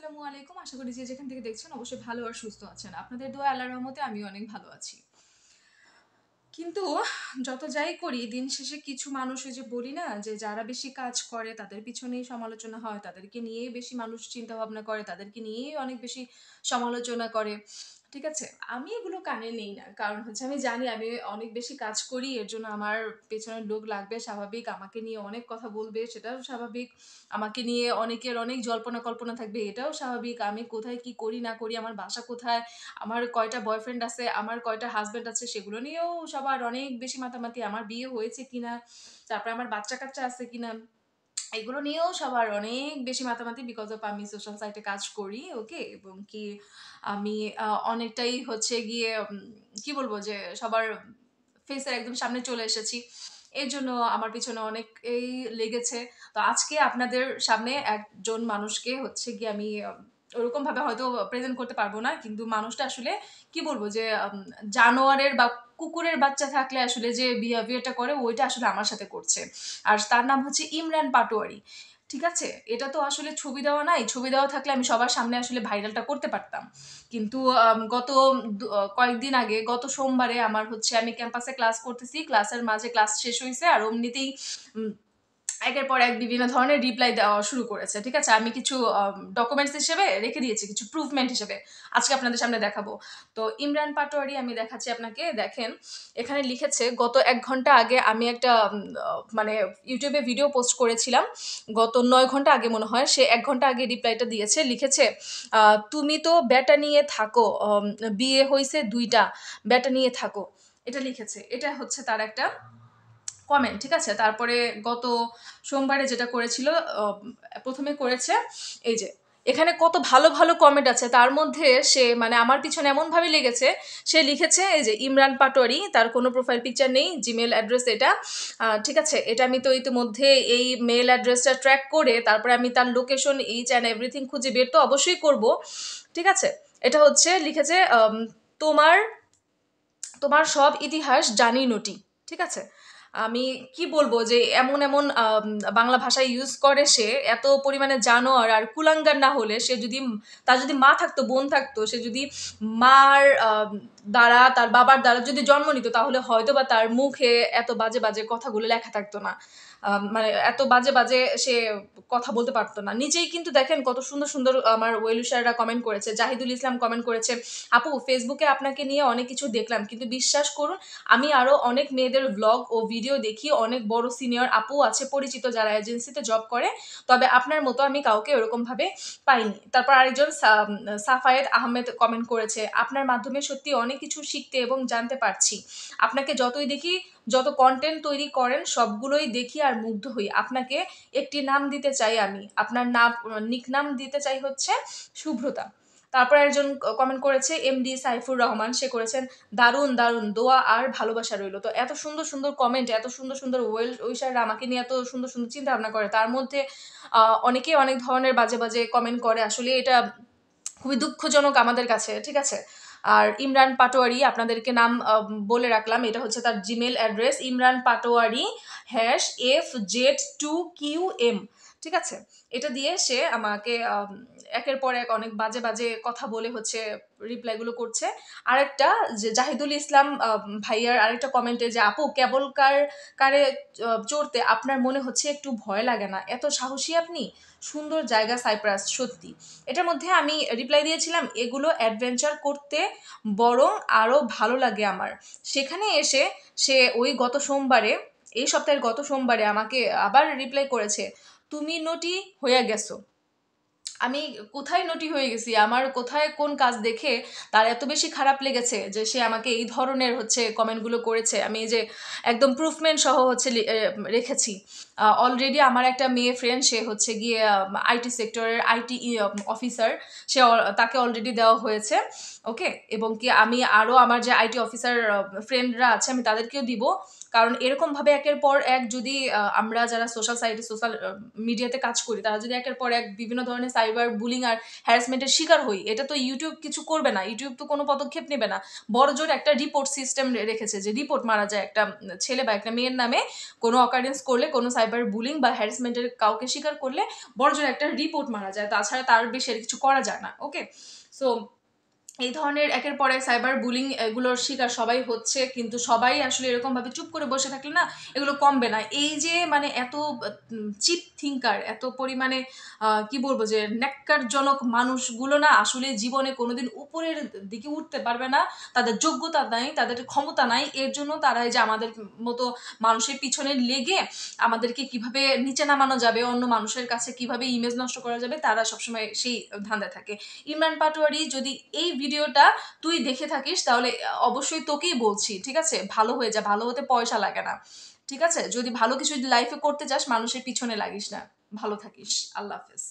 আসসালামু আলাইকুম। আশা করি যে যেখান থেকে দেখছেন অবশ্যই ভালো আর সুস্থ আছেন। আপনাদের দোয়া আল্লাহর রহমতে আমি অনেক ভালো আছি। কিন্তু যত যাই করি দিন শেষে কিছু মানুষ ওই যে বলি না যে যারা বেশি কাজ করে তাদের পিছনেই সমালোচনা হয়, তাদেরকে নিয়েই বেশি মানুষ চিন্তা ভাবনা করে, তাদেরকে নিয়েই অনেক বেশি সমালোচনা করে। ঠিক আছে? আমি এগুলো কানে নেই না। কারণ হচ্ছে আমি জানি আমি অনেক বেশি কাজ করি। এর জন্য আমার পেছনে লোক লাগবে স্বাভাবিক। আমাকে নিয়ে অনেক কথা বলবে সেটাও স্বাভাবিক। আমাকে নিয়ে অনেকের অনেক জল্পনা কল্পনা থাকবে এটাও স্বাভাবিক। আমি কোথায় কি করি না করি, আমার বাসা কোথায়, আমার কয়টা বয়ফ্রেন্ড আছে, আমার কয়টা হাসব্যান্ড আছে সেগুলো নিয়েও সবার অনেক বেশি মাতামাতি। আমার বিয়ে হয়েছে কিনা, তারপরে আমার বাচ্চা-কাচ্চা আছে কিনা, এগুলো নিয়েও সবার অনেক বেশি মাতামাতি। বিকজ অফ আমি সোশ্যাল সাইটে কাজ করি, ওকে? এবং কি আমি অনেকটাই হচ্ছে গিয়ে কি বলবো যে সবার ফেসের একদম সামনে চলে এসেছি। এর জন্য আমার পিছনে অনেক এই লেগেছে। তো আজকে আপনাদের সামনে একজন মানুষকে হচ্ছে গিয়ে আমি ওরকম ভাবে হয়তো প্রেজেন্ট করতে পারবো না, কিন্তু মানুষটা আসলে কি বলবো যে জানোয়ারের বা কুকুরের বাচ্চা থাকলে আসলে যে বিহেভিয়ারটা করে ওইটা আসলে আমার সাথে করছে। আর তার নাম হচ্ছে ইমরান পাটোয়ারি। ঠিক আছে? এটা তো আসলে ছবি দেওয়া নাই। ছবি দেওয়া থাকলে আমি সবার সামনে আসলে ভাইরালটা করতে পারতাম। কিন্তু গত কয়েকদিন আগে গত সোমবারে আমার হচ্ছে আমি ক্যাম্পাসে ক্লাস করতেছি। ক্লাসের মাঝে ক্লাস শেষ হইছে আর অমনিতেই উম একের পর এক বিভিন্ন ধরনের রিপ্লাই দেওয়া শুরু করেছে। ঠিক আছে? আমি কিছু ডকুমেন্টস হিসেবে রেখে দিয়েছি, কিছু প্রুফমেন্ট হিসেবে। আজকে আপনাদের সামনে দেখাবো। তো ইমরান পাটোয়ারি আমি দেখাচ্ছি আপনাকে। দেখেন, এখানে লিখেছে গত ১ ঘন্টা আগে আমি একটা মানে ইউটিউবে ভিডিও পোস্ট করেছিলাম। গত ৯ ঘন্টা আগে মনে হয়। সে ১ ঘন্টা আগে রিপ্লাইটা দিয়েছে। লিখেছে, "তুমি তো ব্যাটা নিয়ে থাকো। বিয়ে হইছে ২ টা। ব্যাটা নিয়ে থাকো।" এটা লিখেছে। এটা হচ্ছে তার একটা কমেন্ট। ঠিক আছে? তারপরে গত সোমবারে যেটা করেছিল, প্রথমে করেছে এই যে এখানে কত ভালো ভালো কমেন্ট আছে, তার মধ্যে সে মানে আমার পিছনে এমনভাবে লেগেছে। সে লিখেছে এই যে ইমরান পাটোয়ারি, তার কোনো প্রোফাইল পিকচার নেই, জিমেল অ্যাড্রেস এটা। ঠিক আছে? এটা আমি তো ইতিমধ্যে এই মেল অ্যাড্রেসটা ট্র্যাক করে তারপরে আমি তার লোকেশন ইচ অ্যান্ড এভরিথিং খুঁজে বের তো অবশ্যই করব। ঠিক আছে? এটা হচ্ছে লিখেছে তোমার তোমার সব ইতিহাস জানি নটি। ঠিক আছে? আমি কি বলবো যে এমন এমন বাংলা ভাষা ইউজ করে সে, এত পরিমাণে জানোয়ার আর কুলাঙ্গার না হলে সে যদি তার যদি মা থাকতো, বোন থাকতো, সে যদি মার দ্বারা তার বাবার দ্বারা যদি জন্ম নিত তাহলে হয়তো বা তার মুখে এত বাজে বাজে কথাগুলো লেখা থাকতো না। মানে এত বাজে বাজে সে কথা বলতে পারতো না। নিজেই কিন্তু দেখেন কত সুন্দর সুন্দর আমার ওয়েলুশাররা কমেন্ট করেছে। জাহিদুল ইসলাম কমেন্ট করেছে, আপু ফেসবুকে আপনাকে নিয়ে অনেক কিছু দেখলাম, কিন্তু বিশ্বাস করুন আমি আরো অনেক মেয়েদের ব্লগ ও ভিডিও দেখি, অনেক বড় সিনিয়র আপু আছে পরিচিত যারা এজেন্সিতে জব করে, তবে আপনার মতো আমি কাউকে ওরকম ভাবে পাইনি। তারপর আরেকজন সাফায়েত আহমেদ কমেন্ট করেছে, আপনার মাধ্যমে সত্যি অনেক কিছু শিখতে এবং জানতে পারছি। আপনাকে যতই দেখি, যত কন্টেন্ট তৈরি করেন সবগুলোই দেখি আর মুগ্ধ হই। আপনাকে একটি নাম দিতে চাই আমি, আপনার নাম নিক নাম দিতে চাই হচ্ছে শুভ্রতা। তারপর একজন কমেন্ট করেছে এমডি সাইফুর রহমান, সে করেছেন দারুণ দারুণ, দোয়া আর ভালোবাসা রইল। তো এত সুন্দর সুন্দর কমেন্ট, এত সুন্দর সুন্দর ওয়েলউইশাররা আমাকে নিয়ে এত সুন্দর সুন্দর চিন্তা ভাবনা করে, তার মধ্যে অনেকেই অনেক ধরনের বাজে বাজে কমেন্ট করে। আসলে এটা খুবই দুঃখজনক আমাদের কাছে। ঠিক আছে? আর ইমরান পাটোয়ারি আপনাদেরকে নাম বলে রাখলাম, এটা হচ্ছে তার Gmail address, Imran Patwari #FZ2QM। ঠিক আছে? এটা দিয়ে সে আমাকে একের পর এক অনেক বাজে বাজে কথা বলে হচ্ছে রিপ্লাইগুলো করছে। আরেকটা যে জাহিদুল ইসলাম ভাইয়ার আরেকটা কমেন্টে যে আপু কেবল কারে চড়তে আপনার মনে হচ্ছে একটু ভয় লাগে না, এত সাহসী আপনি, সুন্দর জায়গা সাইপ্রাস সত্যি। এটার মধ্যে আমি রিপ্লাই দিয়েছিলাম এগুলো অ্যাডভেঞ্চার করতে বরং আরো ভালো লাগে আমার। সেখানে এসে সে ওই গত সোমবারে, এই সপ্তাহের গত সোমবারে আমাকে আবার রিপ্লাই করেছে, তুমি নটি হইয়া গেছো। আমি কোথায় নটি হয়ে গেছি? আমার কোথায় কোন কাজ দেখে তার এত বেশি খারাপ লেগেছে যে সে আমাকে এই ধরনের হচ্ছে কমেন্টগুলো করেছে? আমি এই যে একদম প্রুফমেন্ট সহ হচ্ছে রেখেছি। অলরেডি আমার একটা মেয়ে ফ্রেন্ড, সে হচ্ছে গিয়ে আইটি সেক্টরের আইটি অফিসার, সে তাকে অলরেডি দেওয়া হয়েছে। ওকে? এবং কি আমি আরও আমার যে আইটি অফিসার ফ্রেন্ডরা আছে আমি তাদেরকেও দিব। কারণ এরকমভাবে একের পর এক যদি আমরা যারা সোশ্যাল সাইটে সোশ্যাল মিডিয়াতে কাজ করি তারা যদি একের পর এক বিভিন্ন ধরনের সাইবার বুলিং আর হ্যারাসমেন্টের শিকার হই, এটা তো ইউটিউব কিছু করবে না, ইউটিউব তো কোনো পদক্ষেপ নেবে না। বড় জোর একটা রিপোর্ট সিস্টেম রেখেছে যে রিপোর্ট মারা যায় একটা ছেলে বা একটা মেয়ের নামে কোনো অকারেন্স করলে, কোনো সাইবার বুলিং বা হ্যারাসমেন্টের কাউকে স্বীকার করলে বড় জোর একটা রিপোর্ট মারা যায়, তাছাড়া তার বেশি আর কিছু করা যায় না। ওকে, সো এই ধরনের একের পর এক সাইবার বুলিং এগুলোর শিকার সবাই হচ্ছে, কিন্তু সবাই আসলে এরকমভাবে চুপ করে বসে থাকলে না এগুলো কমবে না। এই যে মানে এত চিপ থিঙ্কার, এত পরিমাণে কি বলবো যে ন্যাক্কারজনক মানুষগুলো না আসলে জীবনে কোনোদিন উপরের দিকে উঠতে পারবে না, তাদের যোগ্যতা নাই, তাদের ক্ষমতা নাই, এর জন্য তারা এই যে আমাদের মতো মানুষের পিছনে লেগে আমাদেরকে কিভাবে নিচে নামানো যাবে, অন্য মানুষের কাছে কিভাবে ইমেজ নষ্ট করা যাবে, তারা সবসময় সেই ধান্দায় থাকে। ইমরান পাটোয়ারি, যদি এই ভিডিওটা তুই দেখে থাকিস তাহলে অবশ্যই তোকেই বলছি, ঠিক আছে, ভালো হয়ে যা, ভালো হতে পয়সা লাগে না, ঠিক আছে? যদি ভালো কিছু লাইফে করতে চাস মানুষের পিছনে লাগিস না। ভালো থাকিস, আল্লাহ হাফেজ।